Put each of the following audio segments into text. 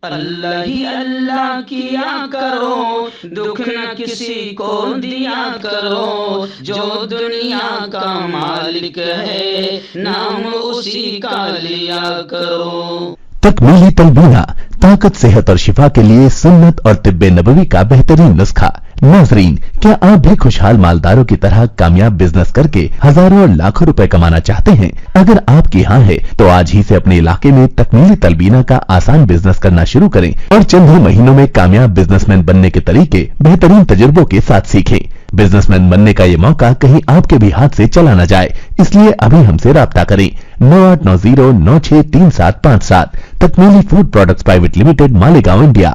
اللہ ہی اللہ کیا کرو، دکھ نہ کسی کو دیا کرو، جو دنیا کا مالک ہے نام اسی کا لیا کرو۔ تکمیلی تلبینہ، طاقت، صحت اور شفا کے لیے سنت اور طب نبوی کا بہترین نسخہ۔ ناظرین، کیا آپ بھی خوشحال مالداروں کی طرح کامیاب بزنس کر کے ہزاروں اور لاکھوں روپے کمانا چاہتے ہیں؟ اگر آپ کی ہاں ہے تو آج ہی سے اپنے علاقے میں تکمیلی تلبینہ کا آسان بزنس کرنا شروع کریں اور چند ہی مہینوں میں کامیاب بزنس مین بننے کے طریقے بہترین تجربوں کے ساتھ سیکھیں۔ بزنس مین بننے کا یہ موقع کہیں آپ کے بھی ہاتھ سے چلا نہ جائے، اس لیے ابھی ہم سے رابطہ کریں۔ 9890963757 Takmili food products private limited, Malegaon, India.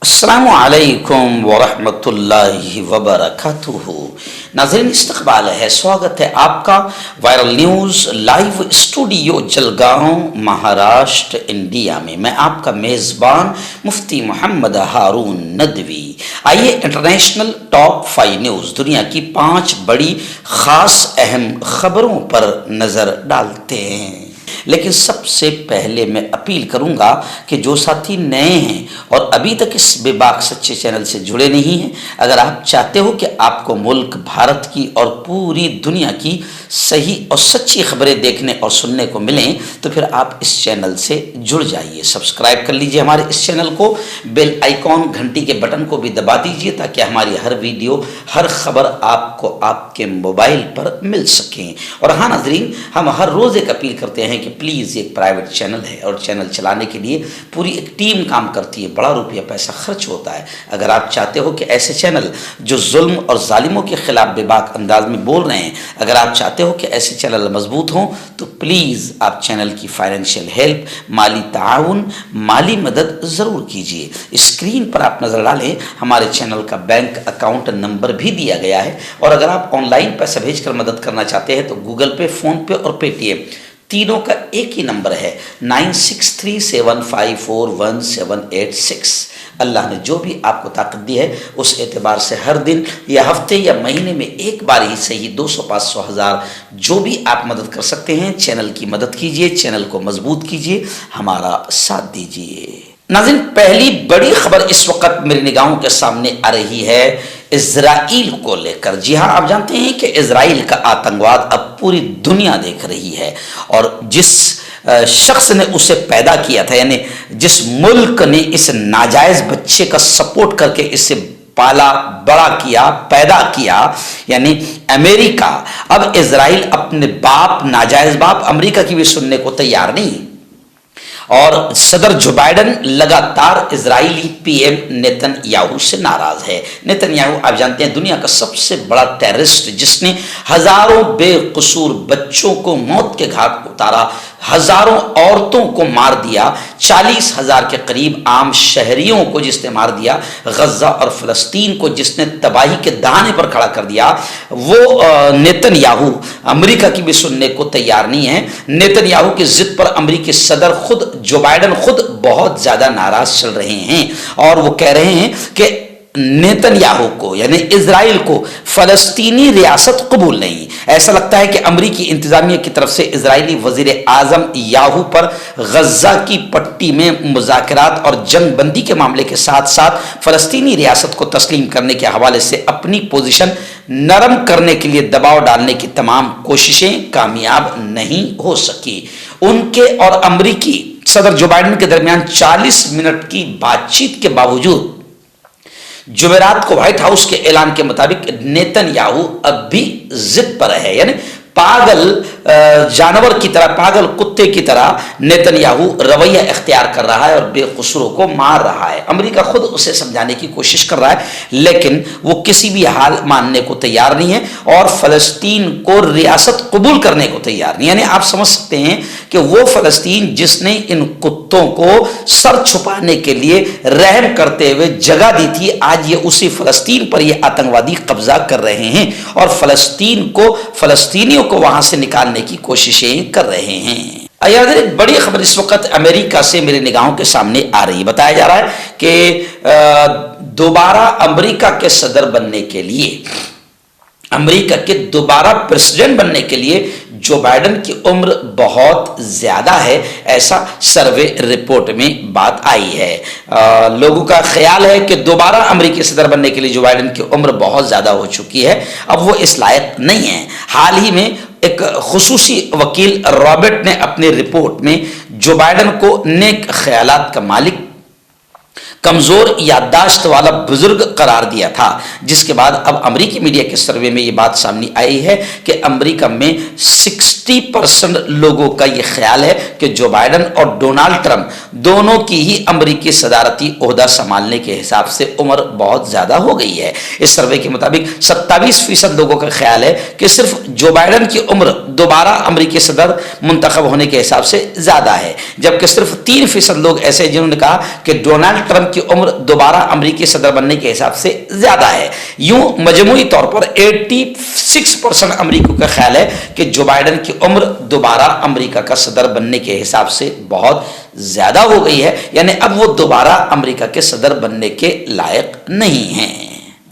السلام علیکم ورحمۃ اللہ وبرکاتہ۔ ناظرین، استقبال ہے، سواگت ہے آپ کا viral news live studio Jalgaon, Maharashtra, India میں۔ میں آپ کا میزبان مفتی محمد ہارون ندوی۔ آئیے انٹرنیشنل ٹاپ 5 نیوز، دنیا کی 5 بڑی خاص اہم خبروں پر نظر ڈالتے ہیں۔ لیکن سب سے پہلے میں اپیل کروں گا کہ جو ساتھی نئے ہیں اور ابھی تک اس بے باک سچے چینل سے جڑے نہیں ہیں، اگر آپ چاہتے ہو کہ آپ کو ملک بھارت کی اور پوری دنیا کی صحیح اور سچی خبریں دیکھنے اور سننے کو ملیں تو پھر آپ اس چینل سے جڑ جائیے، سبسکرائب کر لیجئے ہمارے اس چینل کو، بیل آئیکن گھنٹی کے بٹن کو بھی دبا دیجئے تاکہ ہماری ہر ویڈیو، ہر خبر آپ کو آپ کے موبائل پر مل سکیں۔ اور ہاں ناظرین، ہم ہر روز ایک اپیل کرتے ہیں کہ پلیز، یہ ایک پرائیویٹ چینل ہے اور چینل چلانے کے لیے پوری ایک ٹیم کام کرتی ہے، بڑا روپیہ پیسہ خرچ ہوتا ہے۔ اگر آپ چاہتے ہو کہ ایسے چینل جو ظلم اور ظالموں کے خلاف بے باک انداز میں بول رہے ہیں، اگر آپ چاہتے ہو کہ ایسے چینل مضبوط ہوں تو پلیز آپ چینل کی فائنینشیل ہیلپ، مالی تعاون، مالی مدد ضرور کیجیے۔ اسکرین پر آپ نظر ڈالیں، ہمارے چینل کا بینک اکاؤنٹ نمبر بھی دیا گیا ہے، اور اگر آپ آن لائن پیسہ بھیج کر مدد کرنا چاہتے ہیں تو گوگل پے، فون پے اور پے ٹی ایم تینوں کا ایک ہی نمبر ہے، 9637541786۔ اللہ نے جو بھی آپ کو طاقت دی ہے اس اعتبار سے ہر دن یا ہفتے یا مہینے میں ایک بار ہی صحیح 200، 500، 1000 جو بھی آپ مدد کر سکتے ہیں، چینل کی مدد کیجیے، چینل کو مضبوط کیجیے، ہمارا ساتھ دیجیے۔ ناظرین، پہلی بڑی خبر اس وقت میری نگاہوں کے سامنے آ رہی ہے اسرائیل کو لے کر۔ جی ہاں، آپ جانتے ہیں کہ اسرائیل کا آتنکواد اب پوری دنیا دیکھ رہی ہے، اور جس شخص نے اسے پیدا کیا تھا، یعنی جس ملک نے اس ناجائز بچے کا سپورٹ کر کے اسے پالا بڑا کیا، پیدا کیا، یعنی امریکہ، اب اسرائیل اپنے باپ، ناجائز باپ امریکہ کی بھی سننے کو تیار نہیں، اور صدر جو بائیڈن لگاتار اسرائیلی پی ایم نیتن یاہو سے ناراض ہے۔ نیتن یاہو، آپ جانتے ہیں، دنیا کا سب سے بڑا ٹیررسٹ، جس نے ہزاروں بے قصور بچوں کو موت کے گھاٹ اتارا، ہزاروں عورتوں کو مار دیا، 40,000 کے قریب عام شہریوں کو جس نے مار دیا، غزہ اور فلسطین کو جس نے تباہی کے دہانے پر کھڑا کر دیا، وہ نیتن یاہو امریکہ کی بھی سننے کو تیار نہیں ہے۔ نیتن یاہو کی ضد پر امریکی صدر خود جو بائیڈن خود بہت زیادہ ناراض چل رہے ہیں، اور وہ کہہ رہے ہیں کہ نیتن یاہو کو، یعنی اسرائیل کو، فلسطینی ریاست قبول نہیں۔ ایسا لگتا ہے کہ امریکی انتظامیہ کی طرف سے اسرائیلی وزیر اعظم یاہو پر غزہ کی پٹی میں مذاکرات اور جنگ بندی کے معاملے کے ساتھ ساتھ فلسطینی ریاست کو تسلیم کرنے کے حوالے سے اپنی پوزیشن نرم کرنے کے لیے دباؤ ڈالنے کی تمام کوششیں کامیاب نہیں ہو سکی۔ ان کے اور امریکی صدر جو بائیڈن کے درمیان 40 منٹ کی بات چیت کے باوجود جمعرات کو وائٹ ہاؤس کے اعلان کے مطابق نیتن یاہو اب بھی ضد پر ہے، یعنی پاگل جانور کی طرح، پاگل کتے کی طرح نیتن یاہو رویہ اختیار کر رہا ہے اور بے قصوروں کو مار رہا ہے۔ امریکہ خود اسے سمجھانے کی کوشش کر رہا ہے، لیکن وہ کسی بھی حال ماننے کو تیار نہیں ہے اور فلسطین کو ریاست قبول کرنے کو تیار نہیں۔ یعنی آپ سمجھ سکتے ہیں کہ وہ فلسطین جس نے ان کتوں کو سر چھپانے کے لیے رحم کرتے ہوئے جگہ دی تھی، آج یہ اسی فلسطین پر یہ آتنکوادی قبضہ کر رہے ہیں اور فلسطین کو، فلسطینیوں کو وہاں سے نکالنے کی کوششیں کر رہے ہیں۔ ایک بڑی خبر اس وقت امریکہ سے میرے نگاہوں کے سامنے آ رہی ہے۔ بتایا جا رہا ہے کہ دوبارہ امریکہ کے صدر بننے کے لیے، امریکہ کے دوبارہ پریزیڈنٹ بننے کے لیے जो बाइडन की उम्र बहुत ज़्यादा है, ऐसा सर्वे रिपोर्ट में बात आई है। लोगों का ख्याल है कि दोबारा अमेरिकी सदर बनने के लिए जो बाइडन की उम्र बहुत ज़्यादा हो चुकी है, अब वो इस लायक नहीं है। हाल ही में एक खुसूसी वकील रॉबर्ट ने अपनी रिपोर्ट में जो बाइडन को नेक ख्यालात का मालिक, कमजोर याददाश्त वाला बुजुर्ग करार दिया था, जिसके बाद अब अमेरिकी मीडिया के सर्वे में ये बात सामने आई है कि अमेरिका में 60% लोगों का ये ख्याल है कि जो बाइडन और डोनाल्ड ट्रंप दोनों की ही अमेरिकी सदारती ओहदा संभालने के हिसाब से उम्र बहुत ज्यादा हो गई है। इस सर्वे के मुताबिक 27% लोगों का ख्याल है कि सिर्फ जो बाइडन की उम्र दोबारा अमेरिकी सदर मुंतखब होने के हिसाब से ज्यादा है, जबकि सिर्फ 3% लोग ऐसे जिन्होंने कहा कि डोनाल्ड ट्रंप की उम्र दोबारा अमेरिकी सदर बनने के हिसाब से ज्यादा है। यूं मजमूई तौर पर 86% अमेरिकियों का ख्याल है कि जो बाइडन की उम्र दोबारा अमेरिका का सदर बनने के हिसाब से बहुत ज्यादा हो गई है, यानी अब वो दोबारा अमेरिका के सदर बनने के लायक नहीं है।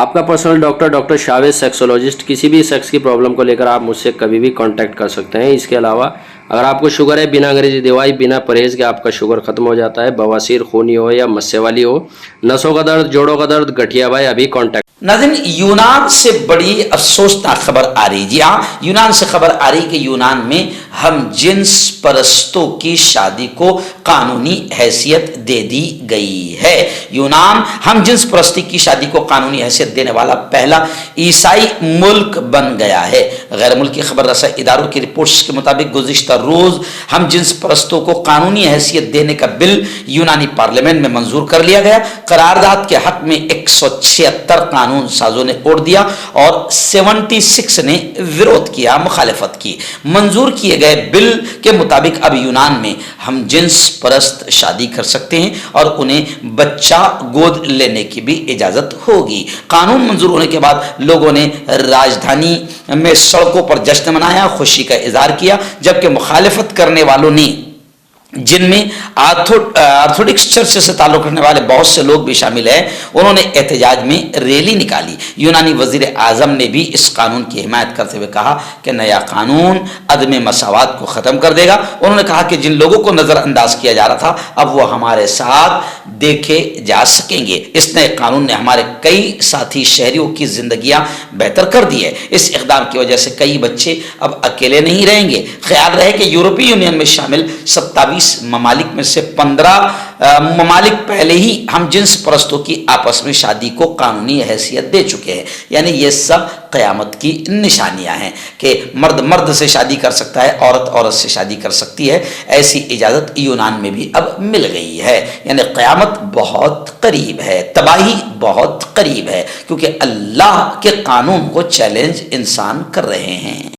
आपका पर्सनल डॉक्टर शावेज सेक्सोलॉजिस्ट, किसी भी सेक्स की प्रॉब्लम को लेकर आप मुझसे कभी भी कांटेक्ट कर सकते हैं। इसके अलावा अगर आपको शुगर है, बिना अंग्रेजी दवाई, बिना परहेज के आपका शुगर खत्म हो जाता है, बवासीर, खूनी हो या मस्से वाली हो, नसों का दर्द, जोड़ों का दर्द, गठिया भाई, अभी कांटेक्ट। नाज़रीन, यूनान से बड़ी अफसोसनाक खबर आ रही, जी हाँ, यूनान से खबर आ रही कि यूनान में हम जिन्स परस्तों की शादी को कानूनी हैसियत दे दी गई है। यूनान हम जिन्स परस्ती की शादी को कानूनी हैसियत देने वाला पहला ईसाई मुल्क बन गया है। गैर मुल्की खबर रसा इदारों की रिपोर्ट्स के मुताबिक गुज़िश्ता रोज हम जिन्स परस्तों को कानूनी हैसियत देने का बिल यूनानी पार्लियामेंट में मंजूर कर लिया गया। करारदाद के हक में 176 कानून साजों ने वोट दिया और 76 ने विरोध किया, मुखालिफत की। मंजूर किए गए बिल के मुताबिक अब यूनान में हम जिन्स परस्त शादी कर सकते हैं और उन्हें बच्चा गोद लेने की भी इजाजत होगी। कानून मंजूर होने के बाद लोगों ने राजधानी में सड़कों पर जश्न मनाया, खुशी का इजहार किया, जबकि मुखालिफत करने वालों ने, जिनमें ऑर्थोडॉक्स चर्च से ताल्लुक रखने वाले बहुत से लोग भी शामिल हैं, उन्होंने एहतजाज में रैली निकाली। यूनानी वजीर आजम ने भी इस कानून की हिमायत करते हुए कहा कि नया कानून अदम मसावात को ख़त्म कर देगा। उन्होंने कहा कि जिन लोगों को नज़रअंदाज किया जा रहा था, अब वो हमारे साथ देखे जा सकेंगे। इस नए कानून ने हमारे कई साथी शहरियों की जिंदगियां बेहतर कर दी है। इस इक़दाम की वजह से कई बच्चे अब अकेले नहीं रहेंगे। ख्याल रहे कि यूरोपीय यूनियन में शामिल 27 ममालिक में से 15 ममालिक पहले ही हम जिन्स परस्तों की आपस में शादी को कानूनी हैसियत दे चुके हैं। यानी ये सब क़यामत की निशानियां हैं कि मर्द मर्द से शादी कर सकता है, औरत औरत से शादी कर सकती है। ऐसी इजाज़त यूनान में भी अब मिल गई है। यानी क़यामत बहुत करीब है, तबाही बहुत करीब है, क्योंकि अल्लाह के कानून को चैलेंज इंसान कर रहे हैं।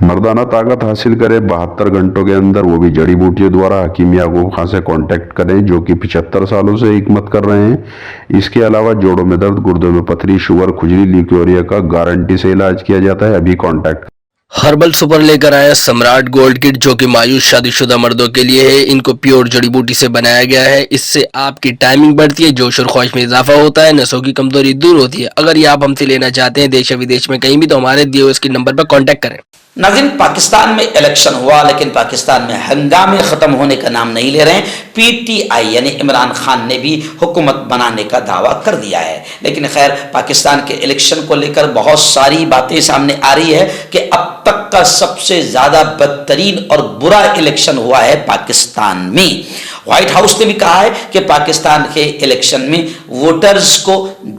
मर्दाना ताकत हासिल करें 72 घंटों के अंदर, वो भी जड़ी बूटियों द्वारा। हकीम याकूब खान से कांटेक्ट करें, जो कि 75 सालों से हिकमत कर रहे हैं। इसके अलावा जोड़ों में दर्द, गुर्दों में पथरी, शुगर, खुजली, ल्यूकेरिया का गारंटी से इलाज किया जाता है। अभी कांटेक्ट। हर्बल सुपर लेकर आया सम्राट गोल्ड किट, जो कि मायूस शादीशुदा मर्दों के लिए है। इनको प्योर जड़ी बूटी से बनाया गया है। इससे आपकी टाइमिंग बढ़ती है, जोश और ख्वाहिश में इजाफा होता है, नसों की कमजोरी दूर होती है। अगर ये आप हमसे लेना चाहते हैं देश या विदेश में कहीं भी, तो हमारे दिए हुए इसके नंबर पर कांटेक्ट करें। नाज़रीन, पाकिस्तान में इलेक्शन हुआ, लेकिन पाकिस्तान में हंगामे खत्म होने का नाम नहीं ले रहे हैं। पीटीआई यानी इमरान खान ने भी हुकूमत बनाने का दावा कर दिया है। लेकिन खैर, पाकिस्तान के इलेक्शन को लेकर बहुत सारी बातें सामने आ रही है कि अब तक का सबसे ज्यादा बदतरीन और बुरा इलेक्शन हुआ है पाकिस्तान में। व्हाइट हाउस ने भी कहा है कि पाकिस्तान के इलेक्शन में वोटर्स को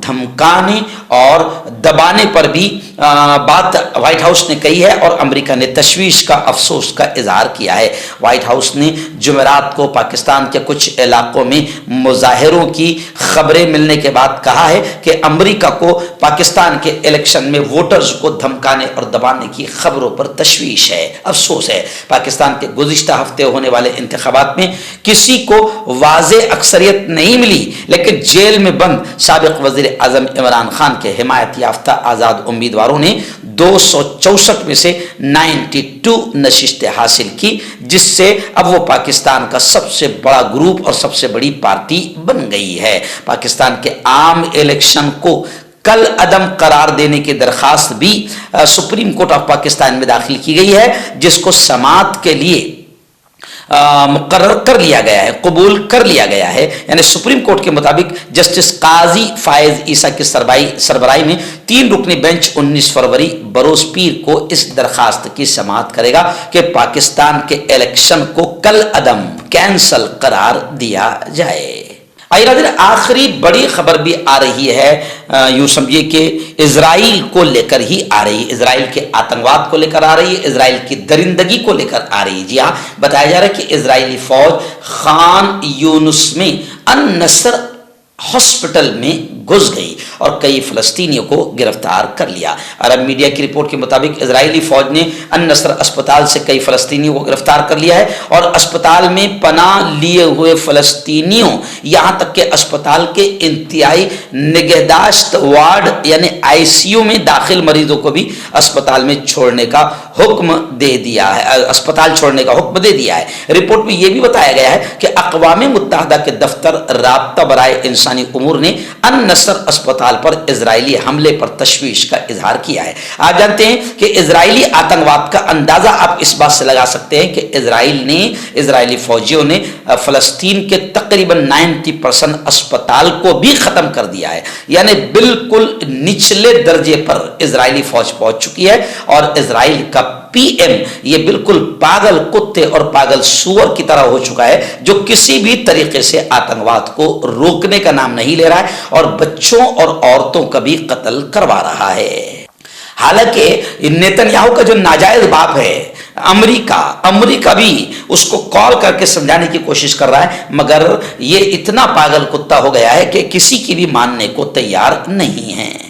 धमकाने और दबाने पर भी बात व्हाइट हाउस ने कही है, और अमेरिका ने तशवीश का, अफसोस का इजहार किया है। व्हाइट हाउस ने जुमेरात को पाकिस्तान के कुछ इलाकों में मुजाहिरों की खबरें मिलने के बाद कहा है कि अमेरिका को पाकिस्तान के इलेक्शन में वोटर्स को धमकाने और दबाने की खबरों पर तशवीश है, अफसोस है। पाकिस्तान के गुज़िश्ता हफ्ते होने वाले इंतखाबात में किसी को वाज़े अक्सरियत नहीं मिली, लेकिन जेल में बंद साबिक वज़ीर आज़म इमरान खान के हिमायत याफ्ता आज़ाद उम्मीदवारों ने 264 में से 92 नशिस्तें हासिल की, जिससे अब वो पाकिस्तान का सबसे बड़ा ग्रुप और सबसे बड़ी पार्टी बन गई है। पाकिस्तान के आम इलेक्शन को कल अदम करार देने की दरखास्त भी सुप्रीम कोर्ट ऑफ पाकिस्तान में दाखिल की गई है, जिसको समाअत के लिए मुकर्रर कर लिया गया है, कबूल कर लिया गया है। यानी सुप्रीम कोर्ट के मुताबिक जस्टिस काजी फायज ईसा की सरबराही में 3 रुकनी बेंच 19 फरवरी बरोज पीर को इस दरखास्त की समाअत करेगा कि पाकिस्तान के इलेक्शन को कल अदम कैंसल करार दिया जाए। आखिरी बड़ी खबर भी आ रही है, यूं समझिए कि इजराइल को लेकर ही आ रही है, इजराइल के आतंकवाद को लेकर आ रही है, इजराइल की दरिंदगी को लेकर आ रही है। जी हाँ, बताया जा रहा है कि इजरायली फौज खान यूनुस में अन नसर हॉस्पिटल में घुस गई और कई फलस्तीनियों को गिरफ्तार कर लिया। अरब मीडिया की रिपोर्ट के मुताबिक इजरायली फौज ने अन नसर अस्पताल से कई फलस्तीनियों को गिरफ्तार कर लिया है और अस्पताल में पनाह लिए हुए फलस्तीनियों, यहां तक के अस्पताल के इंतहाई निगहदाश्त वार्ड यानी आईसीयू में दाखिल मरीजों को भी अस्पताल में छोड़ने का हुक्म दे दिया है, अस्पताल छोड़ने का हुक्म दे दिया है। रिपोर्ट में यह भी बताया गया है कि अक़वाम मुत्तहदा के दफ्तर राब्ता बराए इंसानी उमूर ने अन नसर अस्पताल पर इजरायली हमले पर तशवीश का इजहार किया है। आप जानते हैं कि इजरायली आतंकवाद का अंदाजा आप इस बात से लगा सकते हैं कि इजरायली फौजियों ने फलस्तीन के तकरीबन 90% अस्पताल को भी खत्म कर दिया है। यानी बिल्कुल निचले दर्जे पर इजरायली फौज पहुंच चुकी है और इजराइल का पीएम ये बिल्कुल पागल कुत्ते और पागल सूअर की तरह हो चुका है, जो किसी भी तरीके से आतंकवाद को रोकने का नाम नहीं ले रहा है और बच्चों और औरतों का भी कत्ल करवा रहा है। हालांकि नेतन्याहू का जो नाजायज बाप है अमेरिका भी उसको कॉल करके समझाने की कोशिश कर रहा है, मगर ये इतना पागल कुत्ता हो गया है कि किसी की भी मानने को तैयार नहीं है।